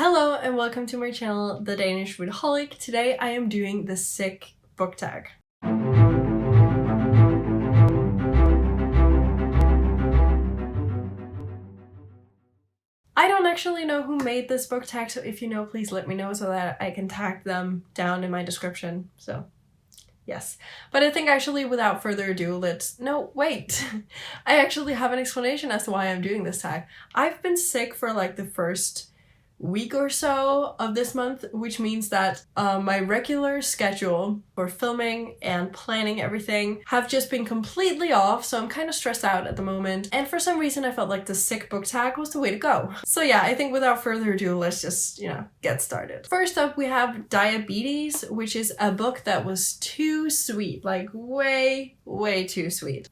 Hello and welcome to my channel, The Danish Foodaholic. Today I am doing the sick book tag. I don't actually know who made this book tag, so if you know, please let me know so that I can tag them down in my description. So, yes. But I think actually without further ado, wait. I actually have an explanation as to why I'm doing this tag. I've been sick for like the first week or so of this month, which means that my regular schedule for filming and planning everything have just been completely off, so I'm kind of stressed out at the moment, and for some reason I felt like the sick book tag was the way to go. So yeah, I think without further ado, let's just, get started. First up, we have Diabetes, which is a book that was too sweet, like way too sweet.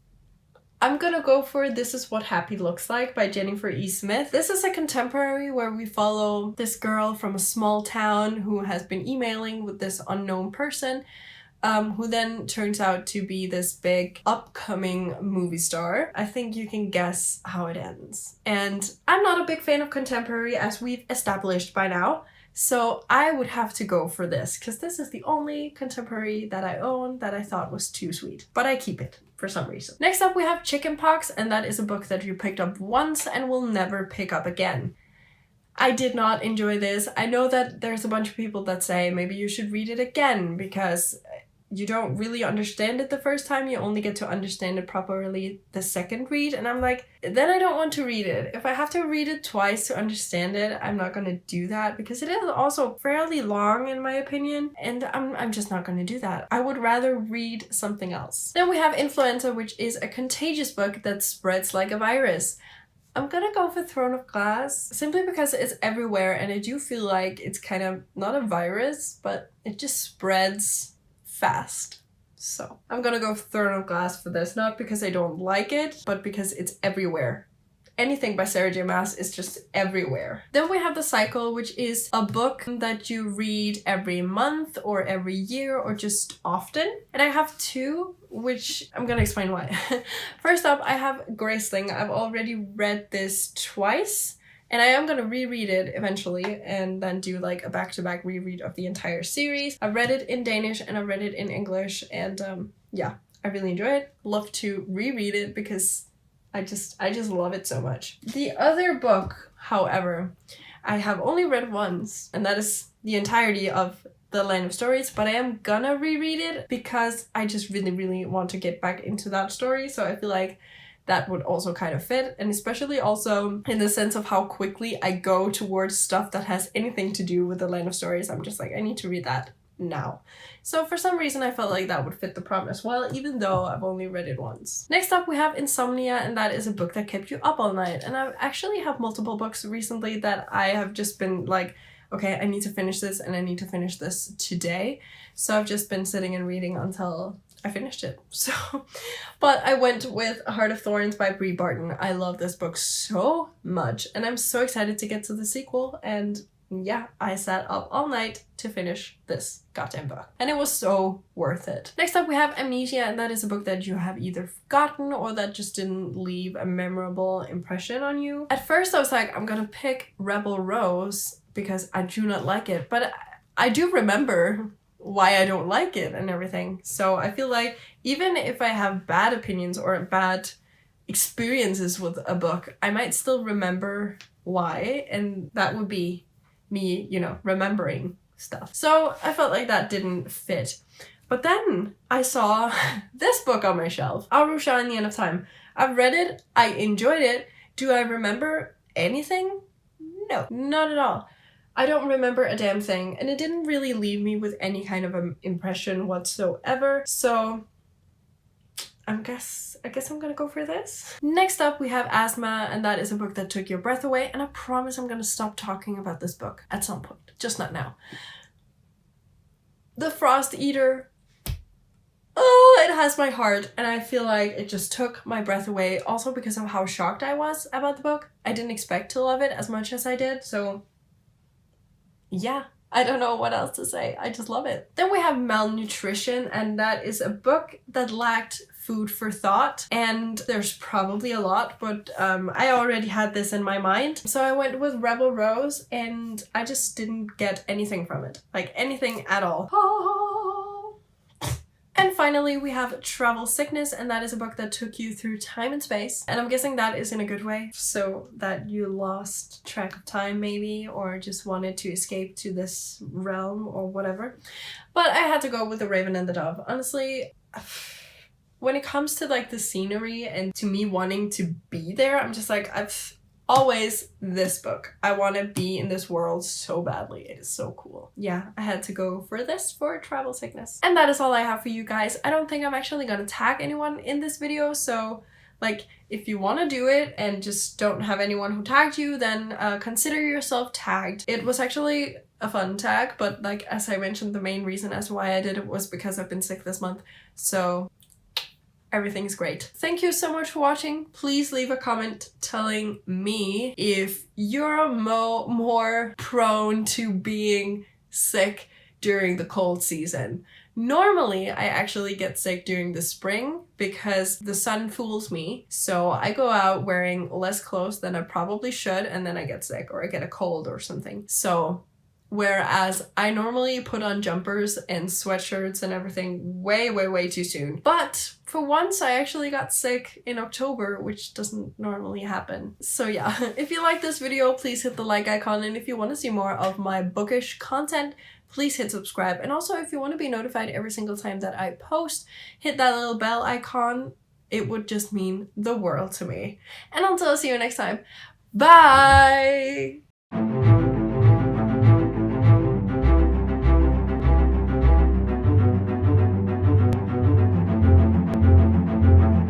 I'm gonna go for This Is What Happy Looks Like by Jennifer E. Smith. This is a contemporary where we follow this girl from a small town who has been emailing with this unknown person, who then turns out to be this big upcoming movie star. I think you can guess how it ends. And I'm not a big fan of contemporary, as we've established by now, so I would have to go for this, because this is the only contemporary that I own that I thought was too sweet. But I keep it for some reason. Next up we have Chickenpox, and that is a book that you picked up once and will never pick up again. I did not enjoy this. I know that there's a bunch of people that say maybe you should read it again because you don't really understand it the first time, you only get to understand it properly the second read, and I'm like, then I don't want to read it. If I have to read it twice to understand it, I'm not gonna do that, because it is also fairly long in my opinion, and I'm just not gonna do that. I would rather read something else. Then we have Influenza, which is a contagious book that spreads like a virus. I'm gonna go for Throne of Glass, simply because it's everywhere, and I do feel like it's kind of not a virus, but it just spreads fast. So I'm gonna go Throne of Glass for this, not because I don't like it, but because it's everywhere. Anything by Sarah J. Maas is just everywhere. Then we have The Cycle, which is a book that you read every month or every year or just often. And I have two, which I'm gonna explain why. First up, I have Graceling. I've already read this twice, and I am gonna reread it eventually and then do like a back-to-back reread of the entire series. I read it in Danish and I read it in English, and yeah, I really enjoy it. Love to reread it because I just love it so much. The other book, however, I have only read once, and that is the entirety of The Land of Stories, but I am gonna reread it because I just really want to get back into that story, so I feel like that would also kind of fit, and especially also in the sense of how quickly I go towards stuff that has anything to do with The Land of Stories. I'm just like, I need to read that now. So for some reason I felt like that would fit the prompt as well, even though I've only read it once. Next up we have Insomnia, and that is a book that kept you up all night. And I actually have multiple books recently that I have just been like, okay, I need to finish this and I need to finish this today. So I've just been sitting and reading until I finished it. So, but I went with Heart of Thorns by Bree Barton. I love this book so much, and I'm so excited to get to the sequel, and yeah, I sat up all night to finish this goddamn book, and it was so worth it. Next up we have Amnesia, and that is a book that you have either forgotten or that just didn't leave a memorable impression on you. At first I was like, I'm gonna pick Rebel Rose because I do not like it, but I do remember why I don't like it and everything. So I feel like even if I have bad opinions or bad experiences with a book, I might still remember why, and that would be me, remembering stuff. So I felt like that didn't fit. But then I saw this book on my shelf, Arusha and the End of Time. I've read it, I enjoyed it. Do I remember anything? No, not at all. I don't remember a damn thing, and it didn't really leave me with any kind of an impression whatsoever, so I guess I'm gonna go for this. Next up we have Asthma, and that is a book that took your breath away, and I promise I'm gonna stop talking about this book at some point, just not now. The Frost Eater. Oh, it has my heart, and I feel like it just took my breath away, also because of how shocked I was about the book. I didn't expect to love it as much as I did, so yeah, I don't know what else to say. I just love it. Then we have Malnutrition, and that is a book that lacked food for thought, and there's probably a lot, but I already had this in my mind. So I went with Rebel Rose and I just didn't get anything from it. Like anything at all. And finally we have Travel Sickness, and that is a book that took you through time and space. And I'm guessing that is in a good way, so that you lost track of time maybe, or just wanted to escape to this realm or whatever. But I had to go with The Raven and the Dove. Honestly, when it comes to like the scenery and to me wanting to be there, I'm just like, always this book. I want to be in this world so badly. It is so cool. Yeah, I had to go for this for Travel Sickness. And that is all I have for you guys. I don't think I'm actually gonna tag anyone in this video, so like if you want to do it and just don't have anyone who tagged you, then consider yourself tagged. It was actually a fun tag, but like as I mentioned, the main reason as to why I did it was because I've been sick this month. So everything's great. Thank you so much for watching. Please leave a comment telling me if you're more prone to being sick during the cold season. Normally, I actually get sick during the spring because the sun fools me. So I go out wearing less clothes than I probably should, and then I get sick or I get a cold or something. So whereas I normally put on jumpers and sweatshirts and everything way too soon. But for once I actually got sick in October, which doesn't normally happen. So yeah, if you like this video, please hit the like icon, and if you want to see more of my bookish content, please hit subscribe. And also if you want to be notified every single time that I post, hit that little bell icon. It would just mean the world to me. And until I see you next time, bye!